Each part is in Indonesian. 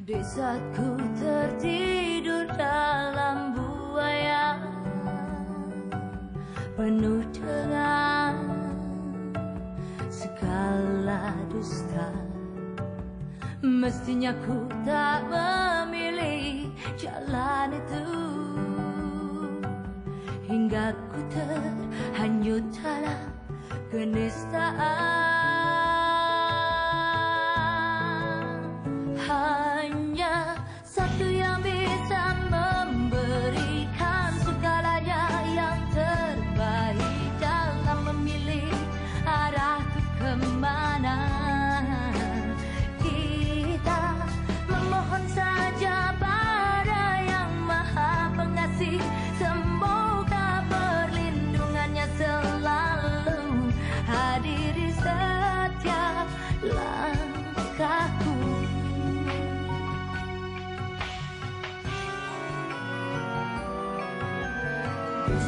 Di saat ku tertidur dalam buaya penuh dengan segala dusta, mestinya ku tak memilih jalan itu, hingga ku terhanyut dalam kenistaan. Hanya satu yang bisa memberikan segalanya yang terbaik dalam memilih arah kemana. Kita memohon saja pada Yang Maha Pengasih, semoga perlindungannya selalu hadir di setiap langkahku.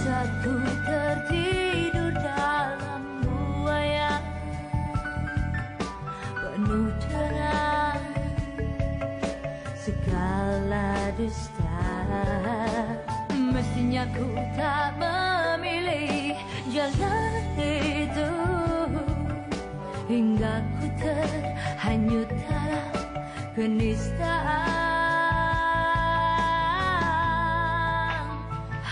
Saat ku tertidur dalam buaya penuh dengan segala dusta, mestinya ku tak memilih jalan itu, hingga ku terhanyut dalam kenistaan.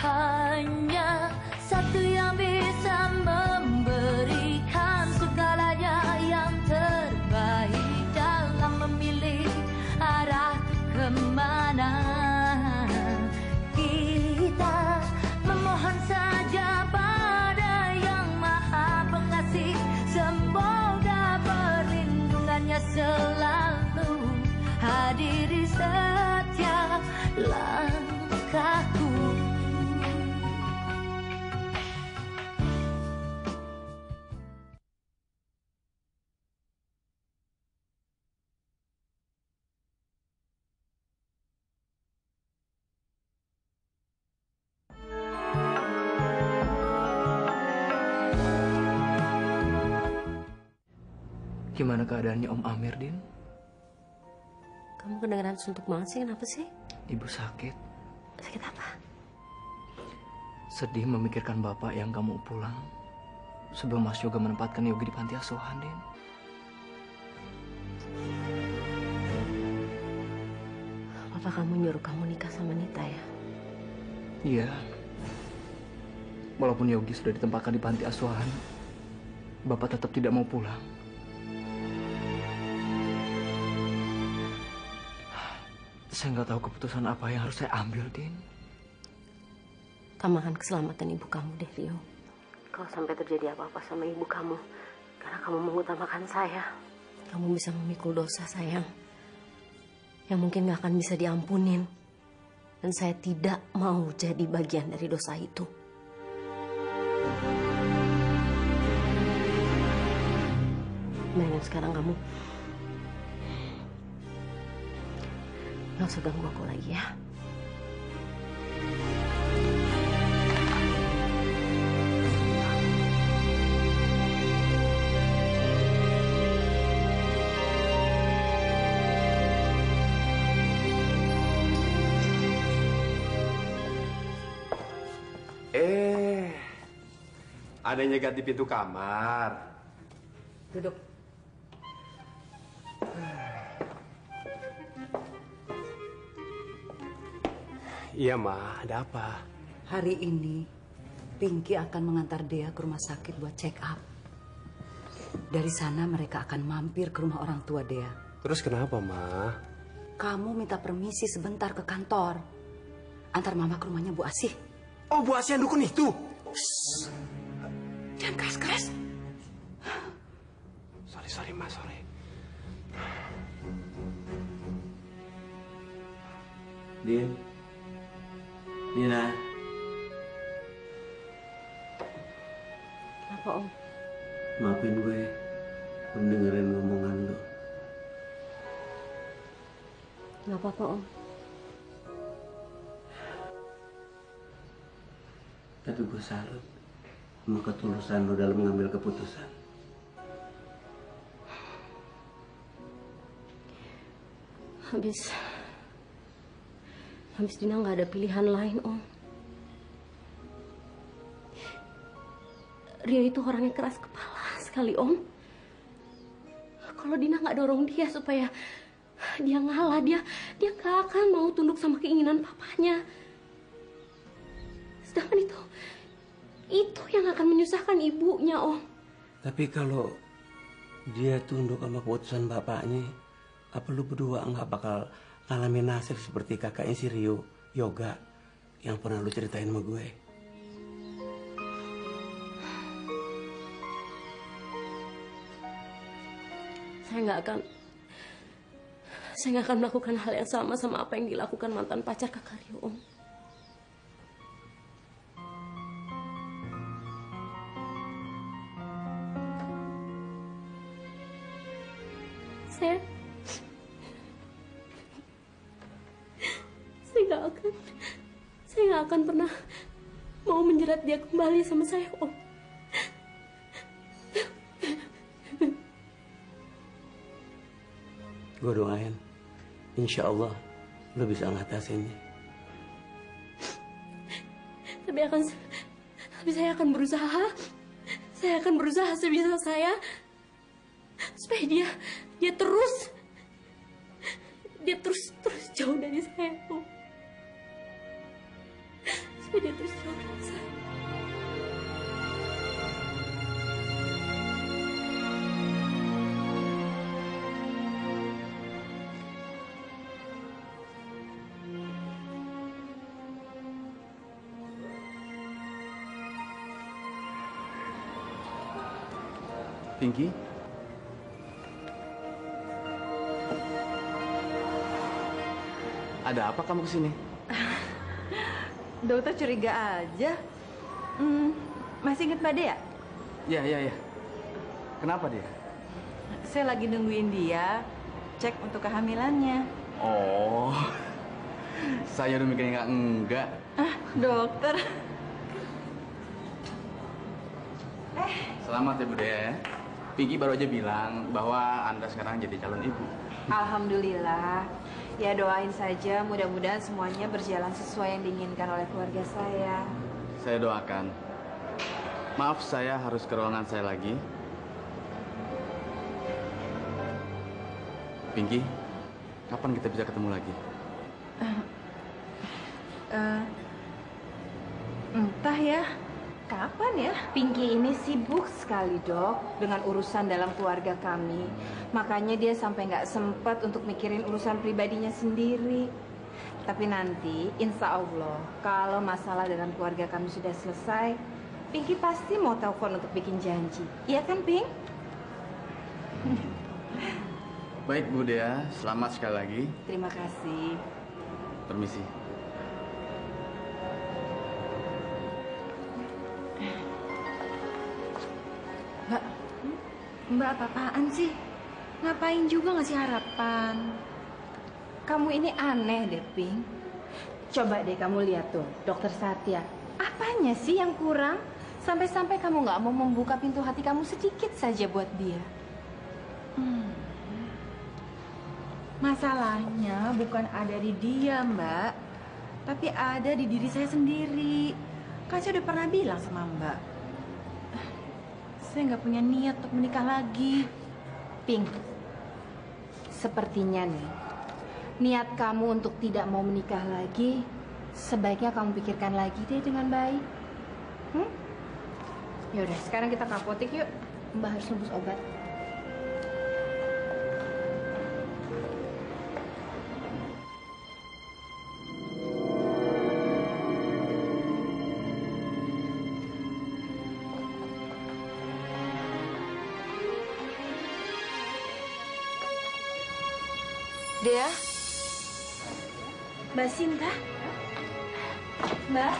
Hanya satu yang bisa memberikan segalanya yang terbaik dalam memilih arah kemana. Kita memohon saja pada Yang Maha Pengasih, semoga perlindungannya selalu hadir di setiap langkahku. Gimana keadaannya Om Amir, Din? Kamu kedengeran suntuk banget sih, kenapa sih? Ibu sakit. Sakit apa? Sedih memikirkan Bapak yang kamu pulang sebelum Mas Yoga menempatkan Yogi di panti asuhan, Din. Papa kamu nyuruh kamu nikah sama Nita ya? Iya. Walaupun Yogi sudah ditempatkan di panti asuhan, Bapak tetap tidak mau pulang. Saya nggak tahu keputusan apa yang harus saya ambil, Din. Utamakan keselamatan ibu kamu deh, Rio. Kalau sampai terjadi apa-apa sama ibu kamu, karena kamu mengutamakan saya, kamu bisa memikul dosa, sayang, yang mungkin nggak akan bisa diampunin. Dan saya tidak mau jadi bagian dari dosa itu. Mendingan sekarang kamu nggak usah ganggu aku lagi ya. Ada yang nyegat di pintu kamar. Duduk. Iya, Ma. Ada apa? Hari ini, Pinky akan mengantar Dea ke rumah sakit buat check up. Dari sana mereka akan mampir ke rumah orang tua Dea. Terus kenapa, Ma? Kamu minta permisi sebentar ke kantor. Antar Mama ke rumahnya Bu Asih. Oh, Bu Asih yang dukun itu? Shh. Jangan keras-keras. Sorry, Ma. Sorry. Din. Nina. Kenapa, Om? Maafin gue. Belum dengerin ngomongan lo. Nggak apa-apa, Om. Tapi gue salut sama ketulusan lo dalam mengambil keputusan. Habis Habis Dina nggak ada pilihan lain, Om. Rio itu orangnya keras kepala sekali, Om. Kalau Dina nggak dorong dia supaya dia ngalah, dia nggak akan mau tunduk sama keinginan papanya. Sedangkan itu yang akan menyusahkan ibunya, Om. Tapi kalau dia tunduk sama keputusan bapaknya, apa lu berdua nggak bakal ngalamin nasib seperti kakaknya si Rio, Yoga, yang pernah lu ceritain sama gue? Saya nggak akan melakukan hal yang sama apa yang dilakukan mantan pacar kakak Rio, Om. Saya nggak akan pernah mau menjerat dia kembali sama saya, Om. Gue doain, insya Allah lo bisa ngatasinnya. Tapi saya akan berusaha. Saya akan berusaha sebisa saya supaya dia terus jauh dari saya, Om. Supaya dia terus jauh dari saya. Pinky? Ada apa kamu kesini? Dokter curiga aja. Masih ingat Mbak Dea? Iya. Kenapa dia? Saya lagi nungguin dia cek untuk kehamilannya. Oh, saya udah mikirnya enggak. Dokter. Selamat ya Bu Dea. Pinky baru aja bilang bahwa Anda sekarang jadi calon ibu. Alhamdulillah. Ya doain saja mudah-mudahan semuanya berjalan sesuai yang diinginkan oleh keluarga saya. Saya doakan. Maaf saya harus ke ruangan saya lagi. Pinky, kapan kita bisa ketemu lagi? Entah ya. Kapan ya? Pinky ini sibuk sekali, Dok, dengan urusan dalam keluarga kami. Makanya dia sampai nggak sempat untuk mikirin urusan pribadinya sendiri. Tapi nanti, insya Allah, kalau masalah dalam keluarga kami sudah selesai, Pinky pasti mau telepon untuk bikin janji. Iya kan, Pink? Baik, Bu Dea. Selamat sekali lagi. Terima kasih. Permisi. Mbak, apa-apaan sih? Ngapain juga ngasih harapan? Kamu ini aneh deh, Pink. Coba deh kamu lihat tuh, Dokter Satya. Apanya sih yang kurang? Sampai-sampai kamu nggak mau membuka pintu hati kamu sedikit saja buat dia. Masalahnya bukan ada di dia, Mbak. Tapi ada di diri saya sendiri. Kan saya udah pernah bilang sama Mbak. Saya nggak punya niat untuk menikah lagi. Pink, sepertinya nih, niat kamu untuk tidak mau menikah lagi, sebaiknya kamu pikirkan lagi deh dengan baik. Yaudah, sekarang kita ke apotek yuk. Mbak harus nebus obat. Dea? Mbak Sinta? Mbak?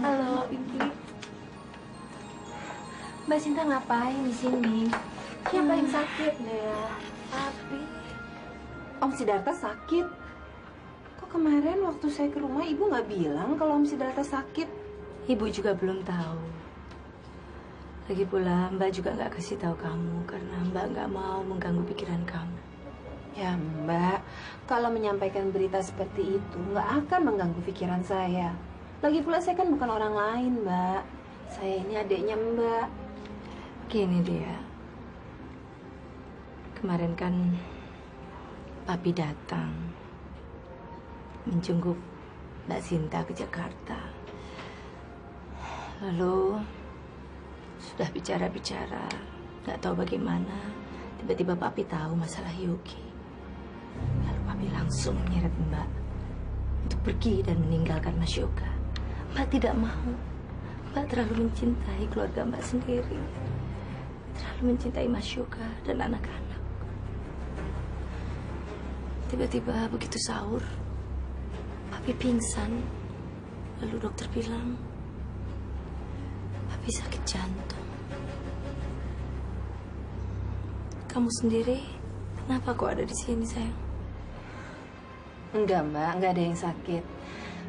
Halo, Pinky. Mbak Sinta ngapain di sini? Siapa yang sakit, Dea? Abi. Om Sidarta sakit? Kok kemarin waktu saya ke rumah Ibu nggak bilang kalau Om Sidarta sakit? Ibu juga belum tahu. Lagi pula Mbak juga nggak kasih tahu kamu karena Mbak nggak mau mengganggu pikiran kamu. Ya Mbak, kalau menyampaikan berita seperti itu nggak akan mengganggu pikiran saya. Lagi pula saya kan bukan orang lain, Mbak. Saya ini adiknya Mbak. Gini dia. Kemarin kan Papi datang menjenguk Mbak Sinta ke Jakarta. Lalu sudah bicara-bicara, nggak tahu bagaimana, tiba-tiba Papi tahu masalah Yogi. Lalu Papi langsung menyeret Mbak untuk pergi dan meninggalkan Mas Yoga. Mbak tidak mau. Mbak terlalu mencintai keluarga Mbak sendiri. Terlalu mencintai Mas Yoga dan anak-anak. Tiba-tiba begitu sahur, Papi pingsan. Lalu dokter bilang, Papi sakit jantung. Kamu sendiri, kenapa kok ada di sini, sayang? Enggak, Mbak. Enggak ada yang sakit.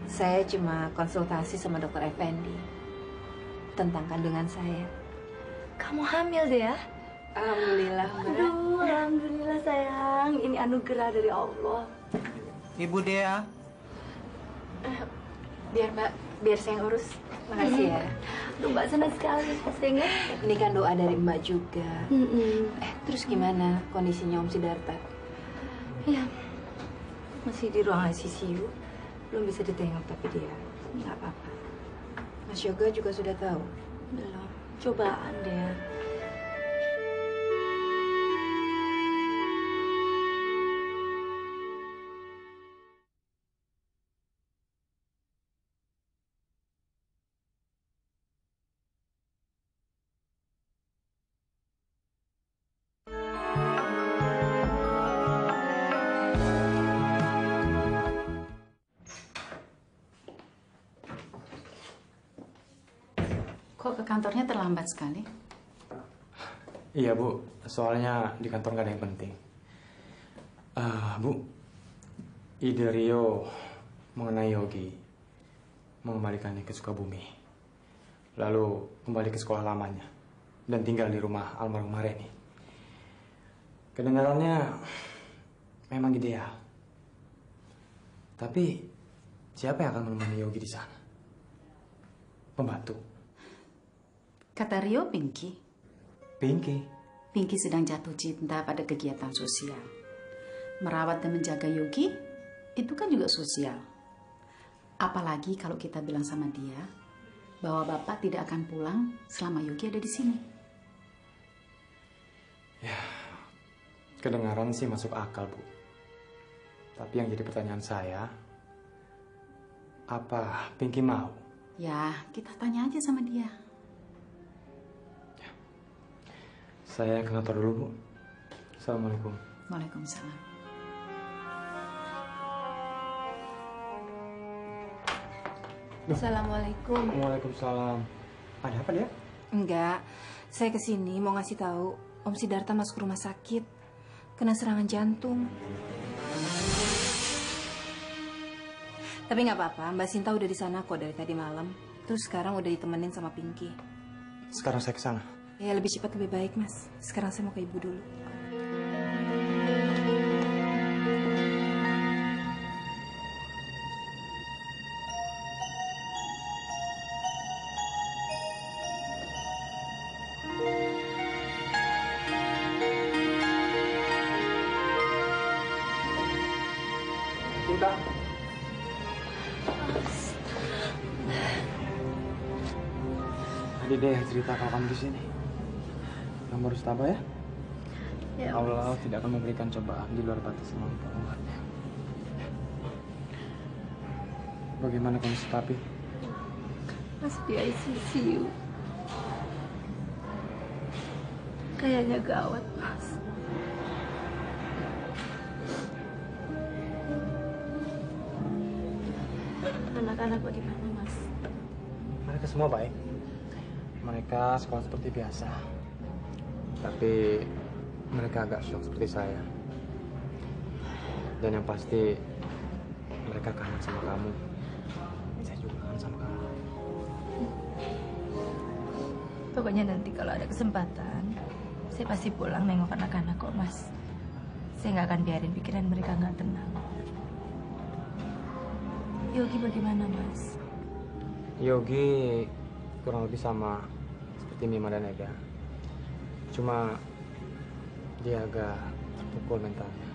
Saya cuma konsultasi sama dokter Effendi tentang kandungan saya. Kamu hamil deh ya? Alhamdulillah, Mbak. Aduh, alhamdulillah sayang. Ini anugerah dari Allah. Ibu Dea. Biar Mbak, biar saya yang urus. Makasih ya. Aduh, Mbak senang sekali, sayang. Ini kan doa dari Mbak juga. Terus gimana kondisinya Om Sidarta? Ya, masih di ruang ICU. Belum bisa ditengok, tapi dia nggak apa-apa. Mas Yoga juga sudah tahu? Belum. Cobaan dia. Kok ke kantornya terlambat sekali? Iya Bu, soalnya di kantor nggak ada yang penting. Bu, ide Rio mengenai Yogi mengembalikannya ke Sukabumi, lalu kembali ke sekolah lamanya dan tinggal di rumah almarhum Reni. Kedengarannya memang ideal, tapi siapa yang akan menemani Yogi di sana? Pembantu. Kata Rio, Pinky. Pinky? Pinky sedang jatuh cinta pada kegiatan sosial. Merawat dan menjaga Yogi, itu kan juga sosial. Apalagi kalau kita bilang sama dia bahwa Bapak tidak akan pulang selama Yogi ada di sini. Ya, kedengaran sih masuk akal, Bu. Tapi yang jadi pertanyaan saya, apa Pinky mau? Ya, kita tanya aja sama dia. Saya ke kantor dulu, Bu. Assalamualaikum. Waalaikumsalam. Assalamualaikum. Waalaikumsalam. Ada apa dia? Enggak, saya kesini mau ngasih tahu Om Sidarta masuk rumah sakit, kena serangan jantung. Tapi nggak apa-apa, Mbak Sinta udah di sana kok dari tadi malam. Terus sekarang udah ditemenin sama Pinky. Sekarang saya ke sana. Ya lebih cepat lebih baik, Mas. Sekarang saya mau ke Ibu dulu. Cinta. Tadi deh cerita kalau kamu di sini. Kamu harus tabah ya. Ya, Allah tidak akan memberikan cobaan di luar batas kemampuannya. Bagaimana kondisi papi? masih di ICU. Kayaknya gawat, Mas. Anak-anak bagaimana, Mas? Mereka semua baik. Mereka sekolah seperti biasa. Tapi mereka agak shock seperti saya. Dan yang pasti mereka kangen sama kamu. Saya juga kangen sama kamu. Pokoknya nanti kalau ada kesempatan, saya pasti pulang nengok anak-anak kok, Mas. Saya nggak akan biarin pikiran mereka nggak tenang. Yogi bagaimana, Mas? Yogi kurang lebih sama seperti Mima dan Ega. Cuma dia agak terpukul mentalnya.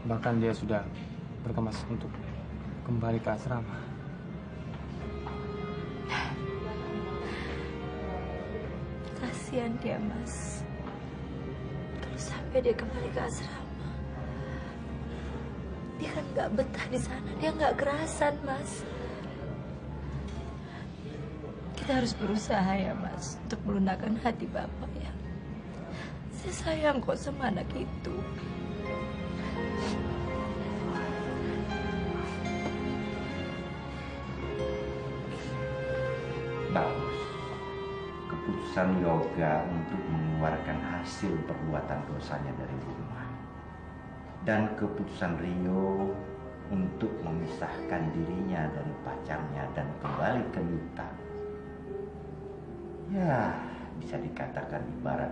Bahkan dia sudah berkemas untuk kembali ke asrama. Kasihan dia, Mas. Kalau sampai dia kembali ke asrama, dia kan nggak betah di sana. Dia nggak kerasan, Mas. Kita harus berusaha ya, Mas, untuk melunakkan hati Bapak ya. Saya sayang kok sama anak itu. Bagus. Keputusan Yoga untuk mengeluarkan hasil perbuatan dosanya dari rumah. Dan keputusan Rio untuk memisahkan dirinya dari pacarnya dan kembali ke Nita. Ya, bisa dikatakan ibarat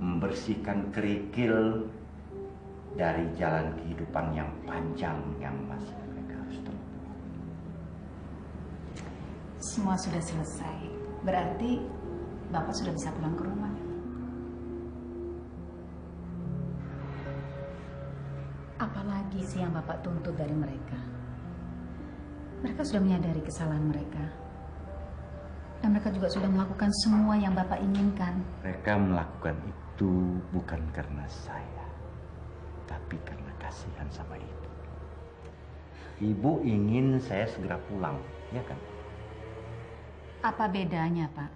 membersihkan kerikil dari jalan kehidupan yang panjang yang masih mereka harus tempuh. Semua sudah selesai. Berarti Bapak sudah bisa pulang ke rumah. Apalagi sih yang Bapak tuntut dari mereka? Mereka sudah menyadari kesalahan mereka. Dan mereka juga sudah melakukan semua yang Bapak inginkan. Mereka melakukan itu bukan karena saya, tapi karena kasihan sama Ibu. Ibu ingin saya segera pulang, ya kan? Apa bedanya, Pak?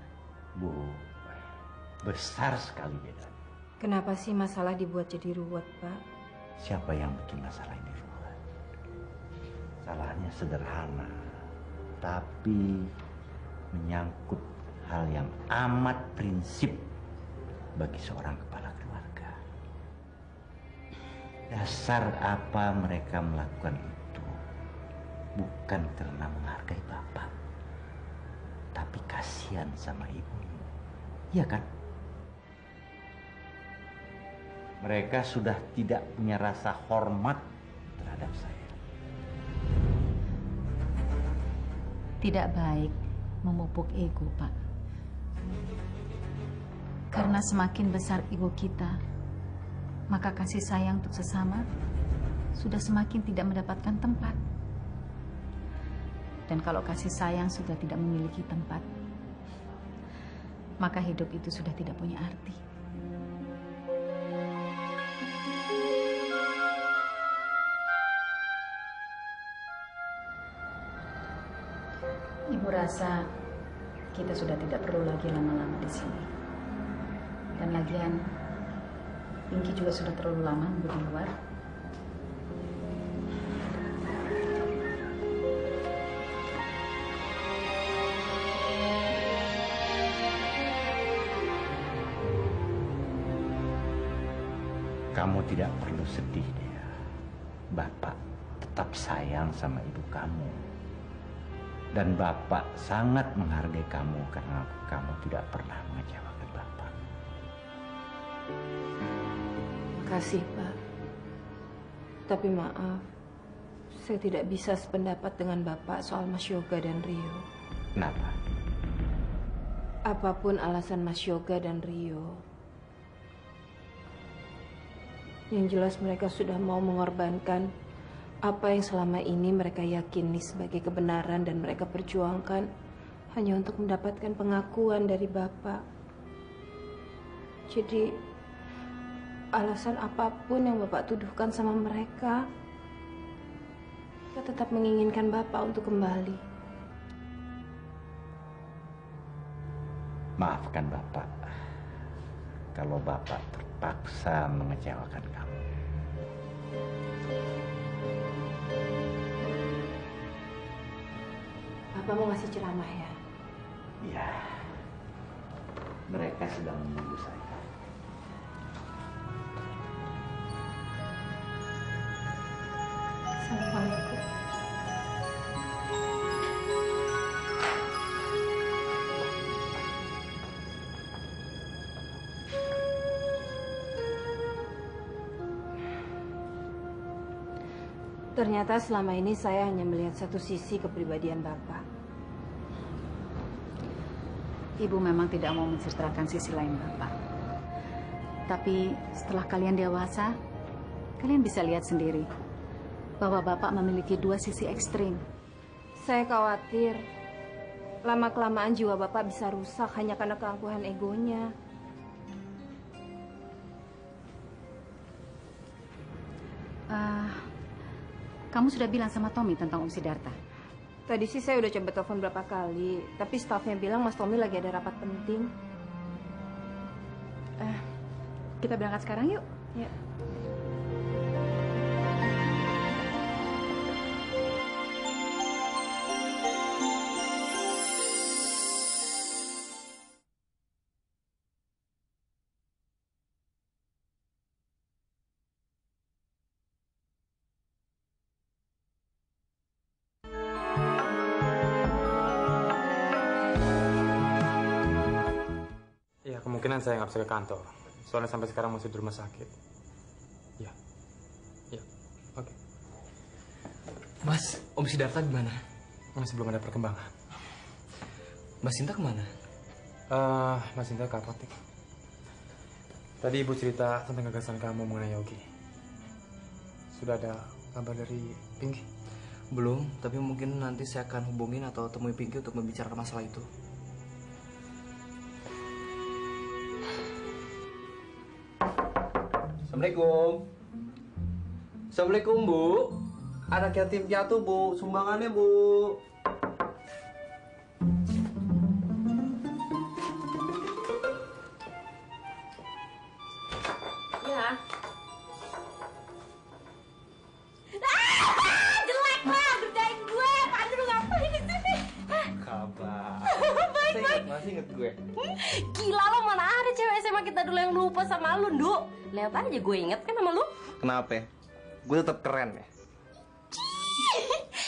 Bu, besar sekali bedanya. Kenapa sih masalah dibuat jadi ruwet, Pak? Siapa yang bikin masalah ini ruwet? Salahnya sederhana, tapi menyangkut hal yang amat prinsip bagi seorang kepala keluarga. Dasar apa mereka melakukan itu bukan karena menghargai Bapak, tapi kasihan sama ibumu. Iya kan? Mereka sudah tidak punya rasa hormat terhadap saya. Tidak baik memupuk ego, Pak. Karena semakin besar ego kita, maka kasih sayang untuk sesama sudah semakin tidak mendapatkan tempat. Dan kalau kasih sayang sudah tidak memiliki tempat, maka hidup itu sudah tidak punya arti. Ibu rasa kita sudah tidak perlu lagi lama-lama di sini. Dan lagian, Pinky juga sudah terlalu lama nunggu di luar. Kamu tidak perlu sedih, Dea. Bapak tetap sayang sama ibu kamu. Dan Bapak sangat menghargai kamu karena kamu tidak pernah mengecewakan Bapak. Makasih, Pak. Tapi maaf, saya tidak bisa sependapat dengan Bapak soal Mas Yoga dan Rio. Kenapa? Apapun alasan Mas Yoga dan Rio, yang jelas mereka sudah mau mengorbankan apa yang selama ini mereka yakini sebagai kebenaran dan mereka perjuangkan hanya untuk mendapatkan pengakuan dari Bapak. Jadi, alasan apapun yang Bapak tuduhkan sama mereka, kita tetap menginginkan Bapak untuk kembali. Maafkan Bapak kalau Bapak terpaksa mengecewakan kamu. Bapak mau ngasih ceramah ya? Ya, mereka sedang menunggu saya. Assalamualaikum. Ternyata selama ini saya hanya melihat satu sisi kepribadian Bapak. Ibu memang tidak mau menceritakan sisi lain Bapak. Tapi setelah kalian dewasa, kalian bisa lihat sendiri bahwa Bapak memiliki dua sisi ekstrim. Saya khawatir lama-kelamaan jiwa Bapak bisa rusak hanya karena keangkuhan egonya. Kamu sudah bilang sama Tommy tentang Om Sidarta? Tadi sih saya udah coba telepon berapa kali, tapi stafnya bilang Mas Tommy lagi ada rapat penting. Kita berangkat sekarang yuk. Ya. Ya, kemungkinan saya nggak bisa ke kantor. Soalnya sampai sekarang masih di rumah sakit. Ya. Ya, oke. Mas, Om Sidarta gimana? Masih belum ada perkembangan. Mbak Sinta kemana? Mas Sinta ke apotek. Tadi Ibu cerita tentang gagasan kamu mengenai Yogi. Sudah ada kabar dari Pinky? Belum, tapi mungkin nanti saya akan hubungin atau temui Pinky untuk membicarakan masalah itu. Assalamualaikum. Assalamualaikum, Bu. Anak yatim piatu, Bu. Sumbangannya, Bu. Ya. Jelek lah, gerdain gue. Pandu lu ngapain di sini? Kabar. Baik-baik. Masih inget gue. Gila lo, mana ada cewek SMA kita dulu yang lupa sama lu, Nduk. Lihat aja gue inget kan sama lu. Kenapa? Gue tetap keren ya.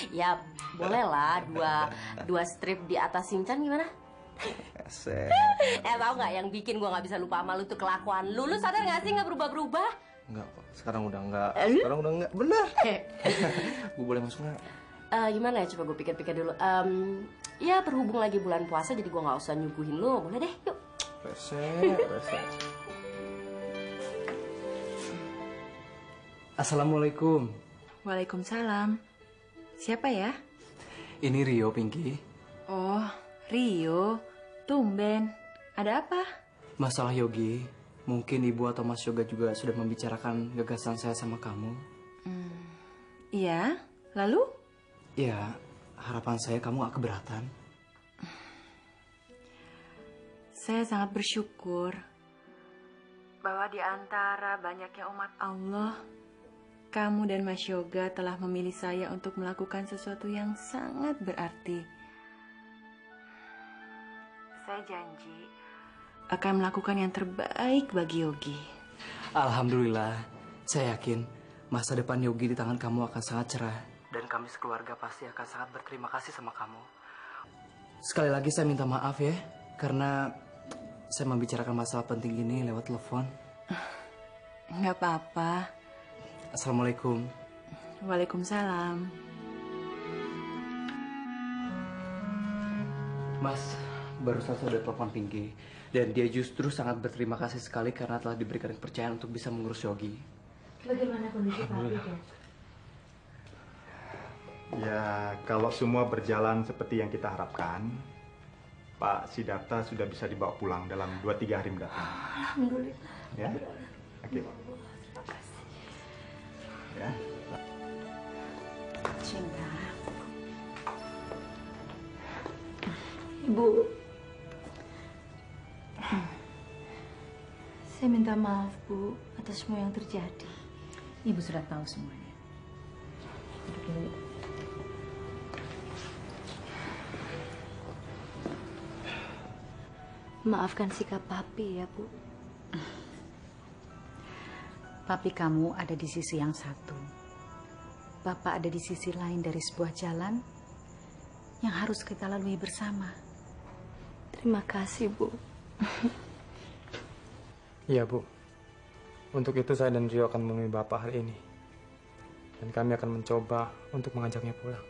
Ya, boleh lah dua strip di atas Shinchan gimana? Asik. Tau nggak yang bikin gue nggak bisa lupa sama lu tuh kelakuan lu. Lu sadar nggak sih nggak berubah-berubah? Enggak kok. Sekarang udah enggak. Sekarang udah enggak. Bener. Gue boleh masuk nggak? Gimana ya? Coba gue pikir-pikir dulu. Ya berhubung lagi bulan puasa jadi gue nggak usah nyuguhin lu. Boleh deh, yuk. Resek. Assalamualaikum. Waalaikumsalam. Siapa ya? Ini Rio, Pinky. Oh, Rio. Tumben. Ada apa? Masalah Yogi, mungkin Ibu atau Mas Yoga juga sudah membicarakan gagasan saya sama kamu. Iya. Lalu? Ya, harapan saya kamu gak keberatan. Saya sangat bersyukur bahwa di antara banyaknya umat Allah, kamu dan Mas Yoga telah memilih saya untuk melakukan sesuatu yang sangat berarti. Saya janji akan melakukan yang terbaik bagi Yogi. Alhamdulillah, saya yakin masa depan Yogi di tangan kamu akan sangat cerah. Dan kami sekeluarga pasti akan sangat berterima kasih sama kamu. Sekali lagi saya minta maaf ya, karena saya membicarakan masalah penting ini lewat telepon. Nggak apa-apa. Assalamualaikum. Waalaikumsalam. Mas, barusan saya udah telepon Pinky. Dan dia justru sangat berterima kasih sekali karena telah diberikan kepercayaan untuk bisa mengurus Yogi. Bagaimana kondisi Papi, Dok? Ya, kalau semua berjalan seperti yang kita harapkan, Pak Sidarta sudah bisa dibawa pulang dalam 2-3 hari mendatang. Alhamdulillah. Ya, oke. Ya. Cinta. Ibu, saya minta maaf, Bu, atas semua yang terjadi. Ibu sudah tahu semuanya. Maafkan sikap Papi ya, Bu. Papi kamu ada di sisi yang satu. Bapak ada di sisi lain dari sebuah jalan yang harus kita lalui bersama. Terima kasih, Bu. Iya, Bu. Untuk itu saya dan Rio akan menemui Bapak hari ini. Dan kami akan mencoba untuk mengajaknya pulang.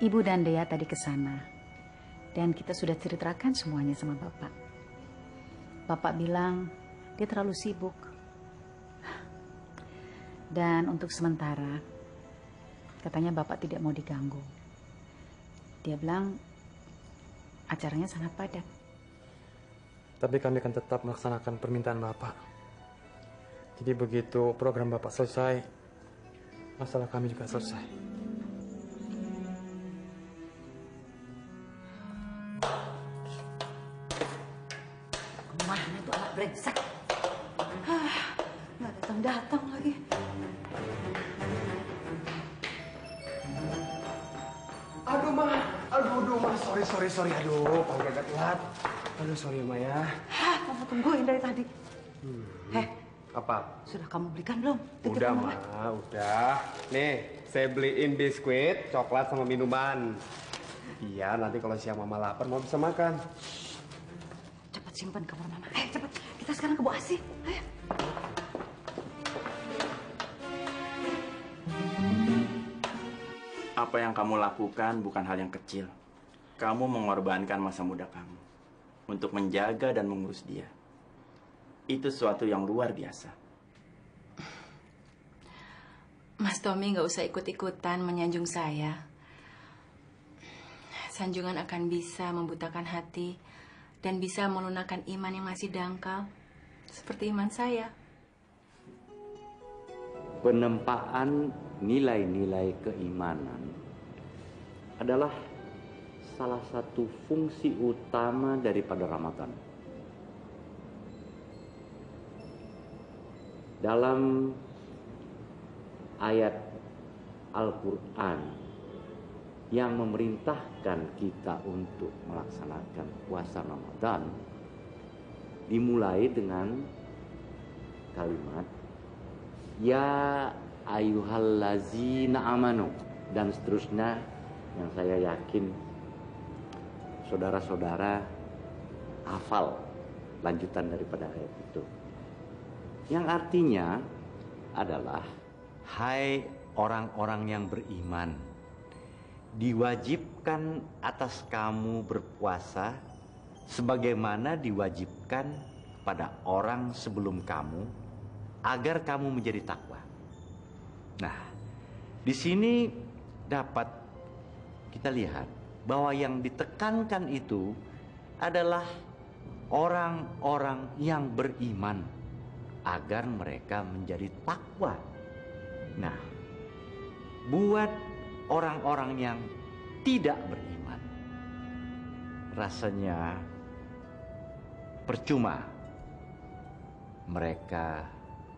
Ibu dan Dea tadi ke sana. Dan kita sudah ceritakan semuanya sama Bapak. Bapak bilang dia terlalu sibuk. Dan untuk sementara, katanya Bapak tidak mau diganggu. Dia bilang acaranya sangat padat. Tapi kami akan tetap melaksanakan permintaan Bapak. Jadi begitu program Bapak selesai, masalah kami juga selesai. Kemana tuh anak brengsek? Nggak datang-datang lagi. Aduh, Ma. Aduh, Ma. Sorry. Aduh, Pak agak telat. Aduh, sorry, Ma ya. Kamu tungguin dari tadi. Apa? Sudah kamu belikan belum? Udah, Ma. Udah. Nih, saya beliin biskuit, coklat, sama minuman. Iya, nanti kalau siang Mama lapar mau bisa makan. Cepat simpan kamar Mama. Cepat. Kita sekarang ke Bu Asih. Ayo. Apa yang kamu lakukan bukan hal yang kecil. Kamu mengorbankan masa muda kamu untuk menjaga dan mengurus dia. Itu sesuatu yang luar biasa. Mas Tommy nggak usah ikut-ikutan menyanjung saya. Sanjungan akan bisa membutakan hati dan bisa melunakkan iman yang masih dangkal, seperti iman saya. Penempaan nilai-nilai keimanan adalah salah satu fungsi utama daripada Ramadan. Dalam ayat Al-Quran yang memerintahkan kita untuk melaksanakan puasa Ramadan dimulai dengan kalimat Ya ayyuhallazina amanu dan seterusnya, yang saya yakin saudara-saudara hafal lanjutan daripada ayat itu. Yang artinya adalah, hai orang-orang yang beriman, diwajibkan atas kamu berpuasa sebagaimana diwajibkan pada orang sebelum kamu, agar kamu menjadi takwa. Nah, di sini dapat kita lihat bahwa yang ditekankan itu adalah orang-orang yang beriman agar mereka menjadi takwa. Nah, buat orang-orang yang tidak beriman, rasanya percuma mereka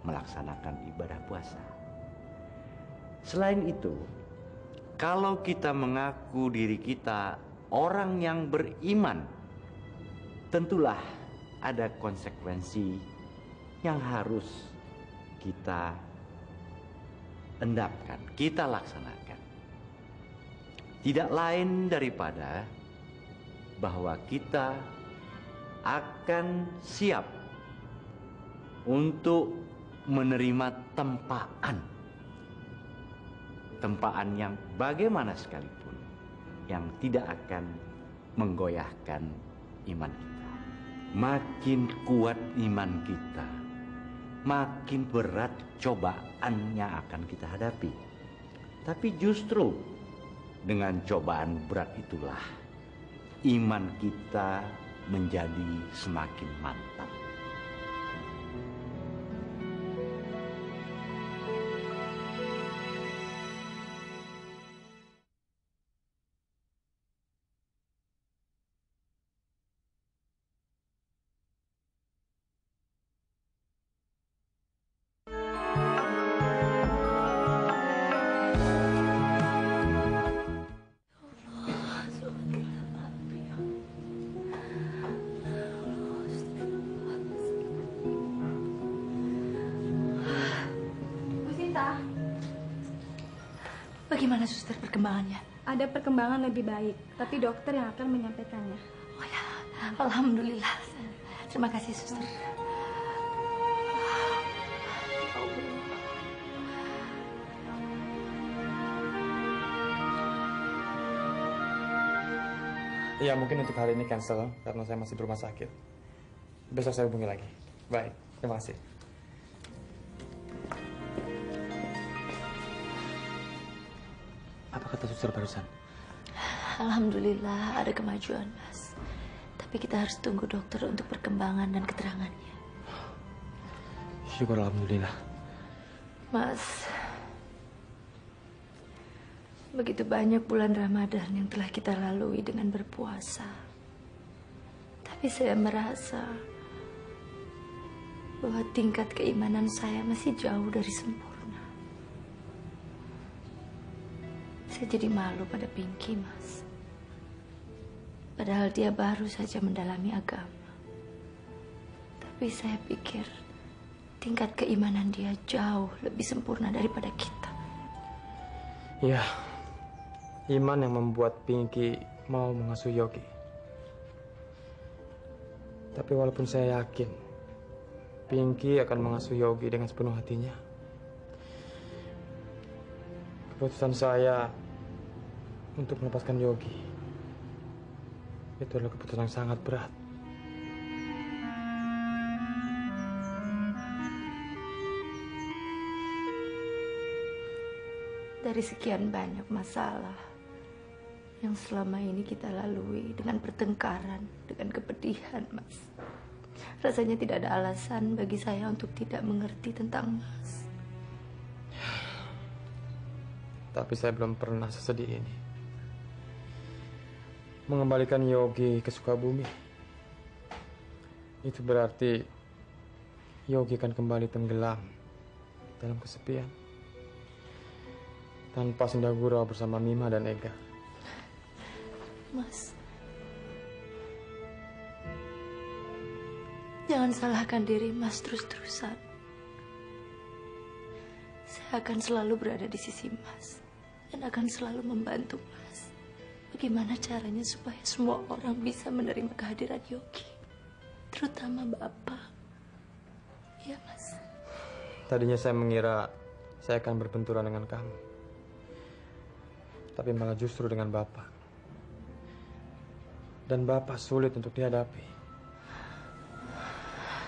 melaksanakan ibadah puasa. Selain itu, kalau kita mengaku diri kita orang yang beriman, tentulah ada konsekuensi yang harus kita endapkan, kita laksanakan. Tidak lain daripada bahwa kita akan siap untuk menerima tempaan yang bagaimana sekalipun yang tidak akan menggoyahkan iman kita. Makin kuat iman kita, makin berat cobaan yang akan kita hadapi. Tapi justru dengan cobaan berat itulah iman kita menjadi semakin mantap. Bagaimana suster perkembangannya? Ada perkembangan lebih baik, tapi dokter yang akan menyampaikannya. Oh ya, alhamdulillah. Terima kasih suster. Iya, mungkin untuk hari ini cancel karena saya masih di rumah sakit. Besok saya hubungi lagi. Baik, terima kasih. Apa kata suster barusan? Alhamdulillah ada kemajuan, Mas. Tapi kita harus tunggu dokter untuk perkembangan dan keterangannya. Syukur alhamdulillah. Mas, begitu banyak bulan Ramadan yang telah kita lalui dengan berpuasa. Tapi saya merasa bahwa tingkat keimanan saya masih jauh dari sempurna. Saya jadi malu pada Pinky, Mas. Padahal dia baru saja mendalami agama. Tapi saya pikir tingkat keimanan dia jauh lebih sempurna daripada kita. Iya, iman yang membuat Pinky mau mengasuh Yogi. Tapi walaupun saya yakin Pinky akan mengasuh Yogi dengan sepenuh hatinya, keputusan saya untuk melepaskan Yogi itu adalah keputusan yang sangat berat. Dari sekian banyak masalah yang selama ini kita lalui dengan pertengkaran, dengan kepedihan, Mas. Rasanya tidak ada alasan bagi saya untuk tidak mengerti tentang Mas. Tapi saya belum pernah sesedih ini. Mengembalikan Yogi ke Sukabumi, itu berarti Yogi akan kembali tenggelam dalam kesepian tanpa sendagura bersama Mima dan Ega. Mas, jangan salahkan diri Mas terus-terusan. Saya akan selalu berada di sisi Mas dan akan selalu membantu Mas. Bagaimana caranya supaya semua orang bisa menerima kehadiran Yogi, terutama Bapak. Ya, Mas. Tadinya saya mengira saya akan berbenturan dengan kamu, tapi malah justru dengan Bapak. Dan Bapak sulit untuk dihadapi.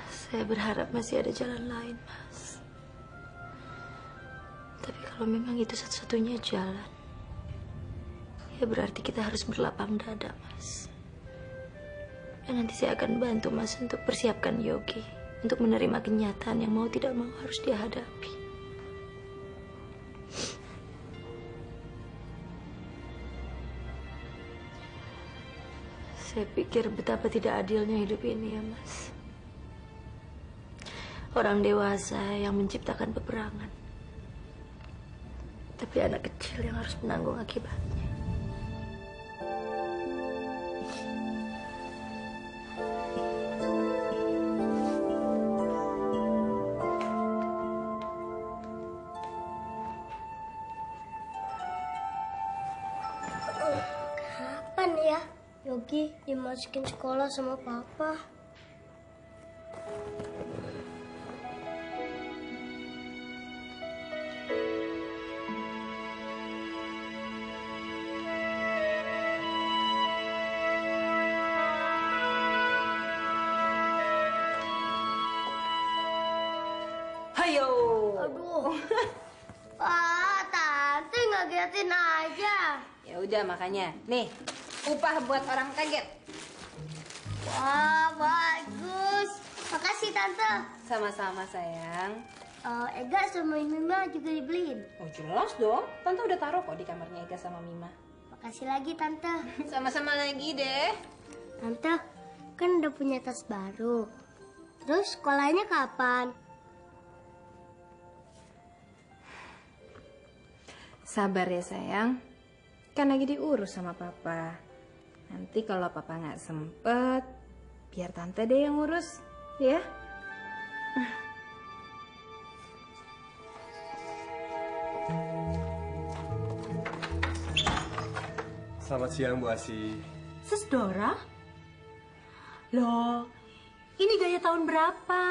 Saya berharap masih ada jalan lain, Mas. Tapi kalau memang itu satu-satunya jalan, ya berarti kita harus berlapang dada, Mas. Dan nanti saya akan bantu Mas untuk persiapkan Yogi untuk menerima kenyataan yang mau tidak mau harus dia hadapi. Saya pikir betapa tidak adilnya hidup ini ya, Mas. Orang dewasa yang menciptakan peperangan, tapi anak kecil yang harus menanggung akibatnya. Kapan ya Yogi dimasukin sekolah sama Papa? Hayo. Aduh. Wah, Tante ngagetin aja. Ya udah makanya. Nih, upah buat orang kaget. Wah, bagus. Makasih, Tante. Sama-sama, sayang. Ega sama Mima juga dibeliin. Oh, jelas dong. Tante udah taruh kok di kamarnya Ega sama Mima. Makasih lagi, Tante. Sama-sama lagi deh. Tante, kan udah punya tas baru. Terus sekolahnya kapan? Sabar ya, sayang. Kan lagi diurus sama Papa. Nanti kalau Papa nggak sempet, biar Tante deh yang urus, ya. Selamat siang, Bu Asi. Sis Dora? Loh, ini gaya tahun berapa?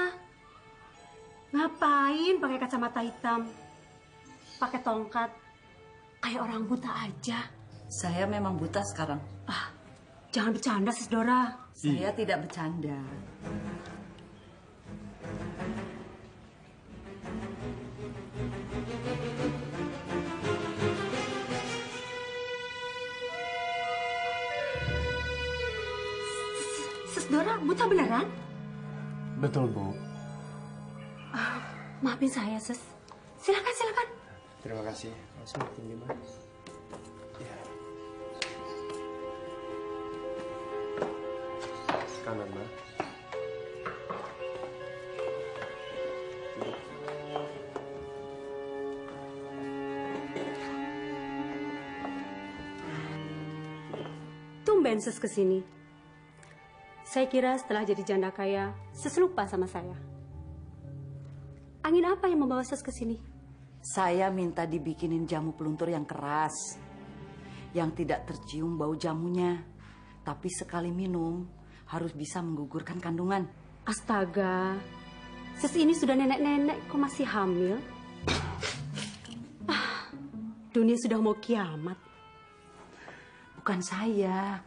Ngapain pakai kacamata hitam? Pakai tongkat? Kayak orang buta aja. Saya memang buta sekarang. Jangan bercanda, Sis Dora. Saya tidak bercanda. Sis Dora buta beneran? Betul, Bu. Maafin saya, Sis. Silakan, silakan. Terima kasih. Kalau semakin gimana? Ya. Kanan, Ma. Tumben Sis kesini. Saya kira setelah jadi janda kaya, Sis lupa sama saya. Angin apa yang membawa Sis kesini? Saya minta dibikinin jamu peluntur yang keras, yang tidak tercium bau jamunya, tapi sekali minum harus bisa menggugurkan kandungan. Astaga, Sis ini sudah nenek-nenek kok masih hamil? Dunia sudah mau kiamat. Bukan saya,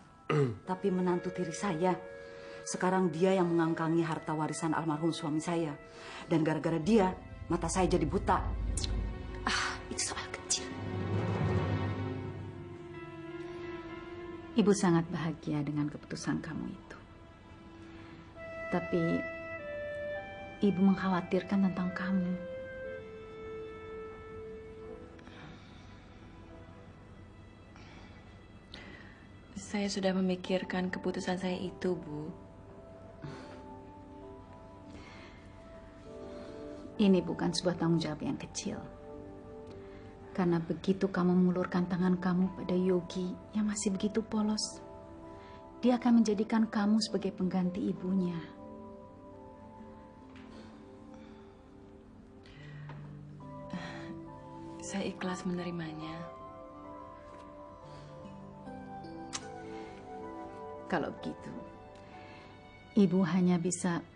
tapi menantu tiri saya. Sekarang dia yang mengangkangi harta warisan almarhum suami saya. Dan gara-gara dia, mata saya jadi buta. Itu soal kecil. Ibu sangat bahagia dengan keputusan kamu itu. Tapi Ibu mengkhawatirkan tentang kamu. Saya sudah memikirkan keputusan saya itu, Bu. Ini bukan sebuah tanggung jawab yang kecil. Karena begitu kamu mengulurkan tangan kamu pada Yogi yang masih begitu polos, dia akan menjadikan kamu sebagai pengganti ibunya. Saya ikhlas menerimanya. Kalau begitu, Ibu hanya bisa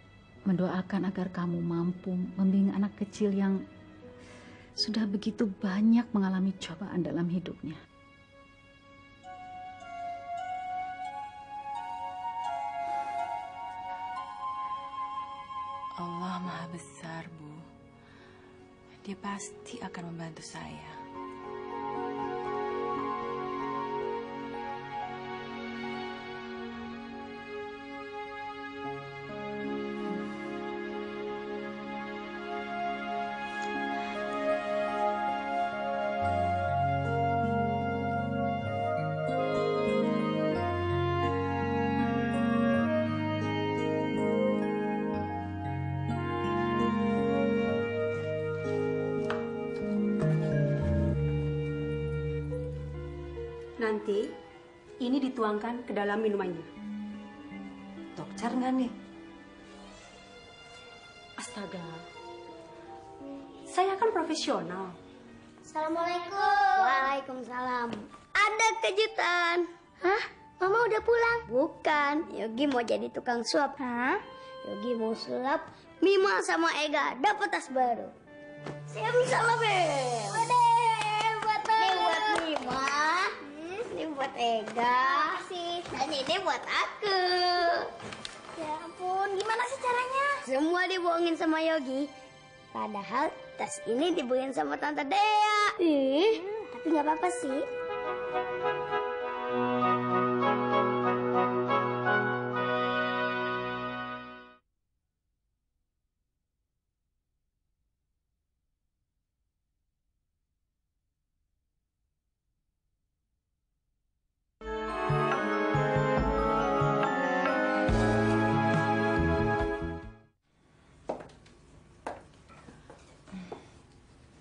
mendoakan agar kamu mampu membimbing anak kecil yang sudah begitu banyak mengalami cobaan dalam hidupnya. Allah Maha Besar, Bu. Dia pasti akan membantu saya. Nanti ini dituangkan ke dalam minumannya. Dokter nggak nih? Astaga, saya kan profesional. Assalamualaikum. Waalaikumsalam. Ada kejutan. Hah? Mama udah pulang? Bukan. Yogi mau jadi tukang suap. Hah? Yogi mau sulap Mima sama Ega dapat tas baru. Salam, Bel. Buat Mima. Ini buat Ega. Dan ini buat aku. Ya ampun, gimana sih caranya? Semua dibohongin sama Yogi. Padahal tas ini dibeliin sama Tante Dea. Tapi nggak apa-apa sih.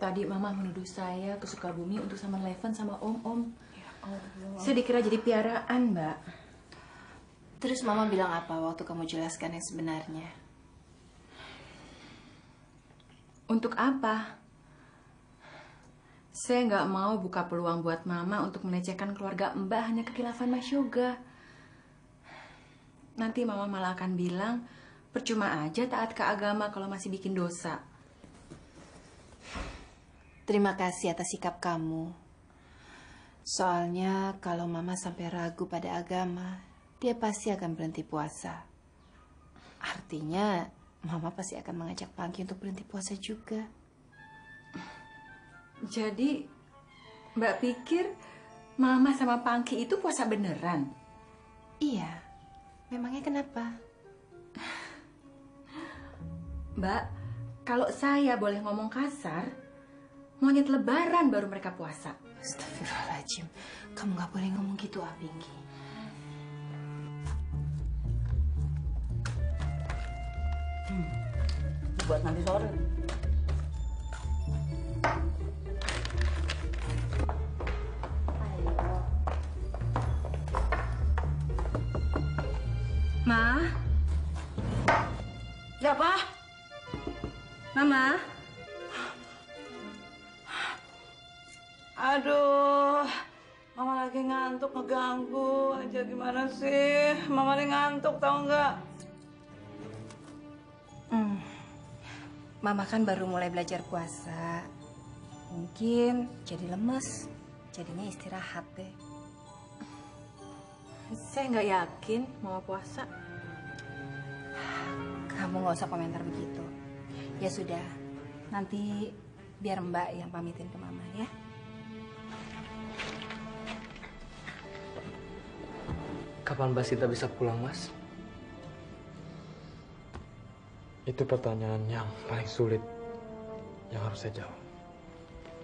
Tadi Mama menuduh saya ke Sukabumi untuk sama Leven sama Om. Ya Allah. Saya dikira jadi piaraan, Mbak. Terus Mama bilang apa waktu kamu jelaskan yang sebenarnya? Untuk apa? Saya nggak mau buka peluang buat Mama untuk melecehkan keluarga Mbak hanya kekhilafan Mas Yoga. Nanti Mama malah akan bilang, percuma aja taat ke agama kalau masih bikin dosa. Terima kasih atas sikap kamu. Soalnya kalau Mama sampai ragu pada agama, dia pasti akan berhenti puasa. Artinya, Mama pasti akan mengajak Pangki untuk berhenti puasa juga. Jadi, Mbak pikir Mama sama Pangki itu puasa beneran? Iya. Memangnya kenapa? Mbak, kalau saya boleh ngomong kasar, monyet lebaran baru mereka puasa. Astagfirullahaladzim. Kamu gak boleh ngomong gitu, Pinggi. Buat nanti sore. Ma? Ya, Pak? Mama? Aduh, Mama lagi ngantuk, ngeganggu aja. Gimana sih? Mama lagi ngantuk, tau nggak? Mama kan baru mulai belajar puasa. Mungkin jadi lemes. Jadinya istirahat deh. Saya nggak yakin Mama puasa. Kamu nggak usah komentar begitu. Ya sudah, nanti biar Mbak yang pamitin ke Mama ya. Kapan Mbak Sinta bisa pulang, Mas? Itu pertanyaan yang paling sulit yang harus saya jawab.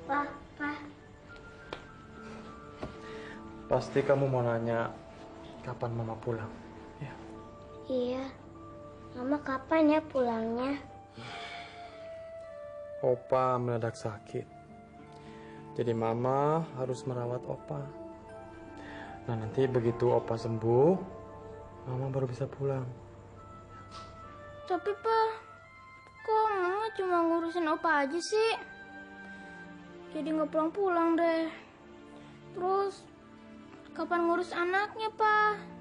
Pak. Pasti kamu mau nanya kapan Mama pulang, ya? Iya. Mama kapan ya pulangnya? Opa mendadak sakit. Jadi Mama harus merawat Opa. Nah, nanti begitu Opa sembuh, Mama baru bisa pulang. Tapi Pak, kok Mama cuma ngurusin Opa aja sih? Jadi nggak pulang-pulang deh. Terus kapan ngurus anaknya, Pak?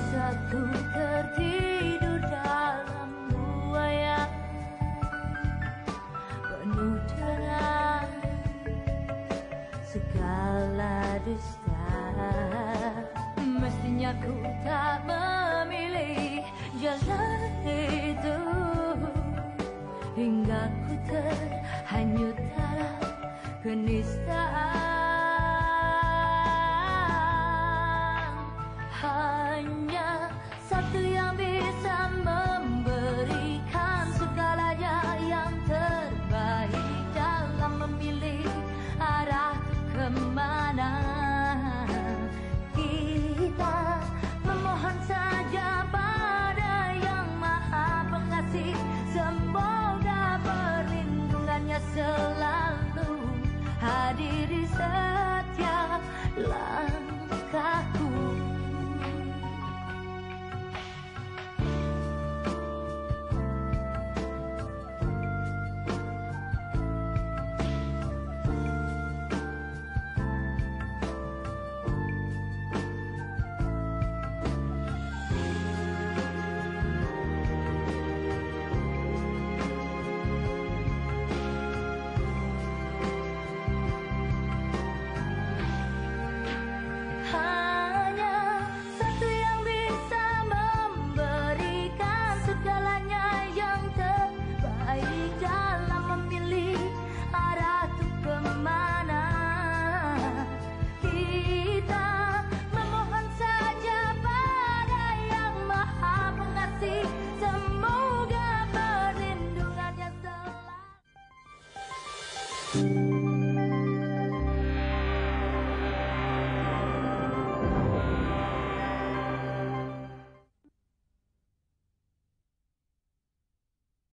Saat ku tertidur dalam buaya penuh dengan segala dusta, mestinya ku tak memilih jalan itu hingga ku terhanyut dalam kenistaan.